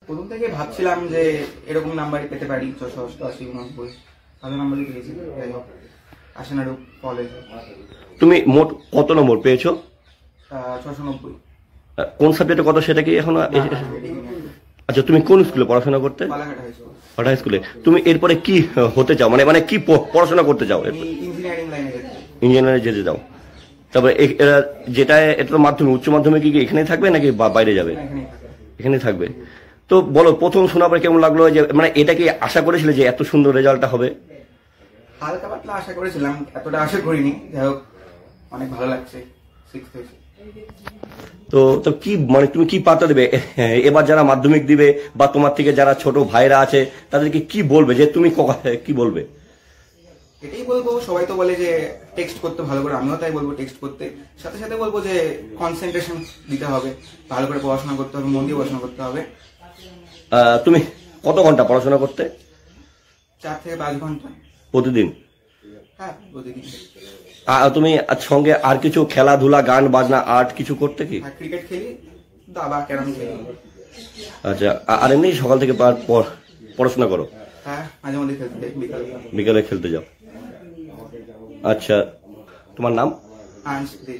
প্রথম থেকে ভাবছিলাম যে এরকম নাম্বারই পেতে পারি, 688, 89, ভালো নাম্বারই পেয়েছি। যাই হোক, আশানাড়ু কলেজ। তুমি মোট কত নম্বর পেয়েছো? 690। কোন সাবজেক্টে কত সেটা কি এখনো? আচ্ছা, তুমি কোন স্কুলে পড়াশোনা করতে? Balaghat high school. হাই স্কুলে। তুমি এরপরে কি হতে চাও, মানে মানে কি পড়াশোনা করতে চাও? ইঞ্জিনিয়ারিং লাইনে যেতে। ইঞ্জিনিয়ারিং যেতে চাও। তারপরে যেটা এটা তো মাধ্যমিক, উচ্চ মাধ্যমিক কি এখানেই থাকবে নাকি বাইরে যাবে? এখানেই থাকবে। তো বলো, প্রথম শোনার পরে কেমন লাগলো? যে মানে এটা কি আশা করেছিলে যে এত সুন্দর রেজাল্টটা হবে? হালকা পাতলা আশা করেছিলাম, এতটা আশা করিনি। যাই হোক, অনেক ভালো লাগছে। 6th হয়েছে। তো তো কি মানে তুমি কি বার্তা দেবে এবার যারা মাধ্যমিক দিবে, বা তোমার থেকে যারা ছোট ভাইরা আছে তাদেরকে কি বলবে, যে তুমি কি বলবে? এটাই বলবো, সবাই তো বলে যে টেক্সট করতে ভালো করে, আমিও তাই বলবো টেক্সট করতে। সাথে সাথে বলবো যে কনসেন্ট্রেশন দিতে হবে, ভালো করে পড়াশোনা করতে হবে, মন দিয়ে পড়াশোনা করতে হবে। তুমি কত ঘন্টা পড়াশোনা করতে? 4 থেকে 5 ঘন্টা প্রতিদিন? হ্যাঁ, প্রতিদিন। তুমি সঙ্গে আর কিছু খেলাধুলা, গান বাজনা, আর্ট কিছু করতে কি? ক্রিকেট খেলি, দাবা, ক্যারাম খেলি। আচ্ছা, আর এমনি সকাল থেকে পড়াশোনা করো? হ্যাঁ, মাঝে মধ্যে খেলতে যাই, বিকালে খেলতে যাও। আচ্ছা, তোমার নাম? আনস দে।